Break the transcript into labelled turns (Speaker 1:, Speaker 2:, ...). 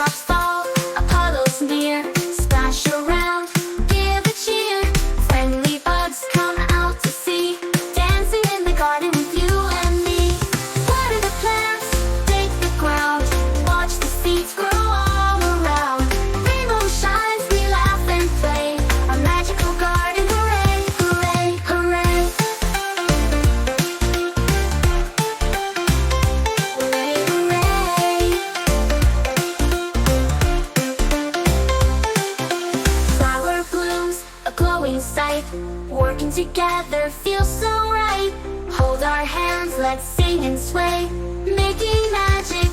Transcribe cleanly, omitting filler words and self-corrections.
Speaker 1: Raindrops fall, a puddle's near. Splash around, give a cheer. Friendly bugs come out to see, dancing in the garden with you and me. Water the plants, dig the ground, watch the seeds grow all around. Rainbow shines, we laugh and play, a magical garden, hooray, hooray, hooray. Hooray, hooray. Flower blooms, a glowing sight. Working together feels so right. Hold our hands, let's sing and sway, making magic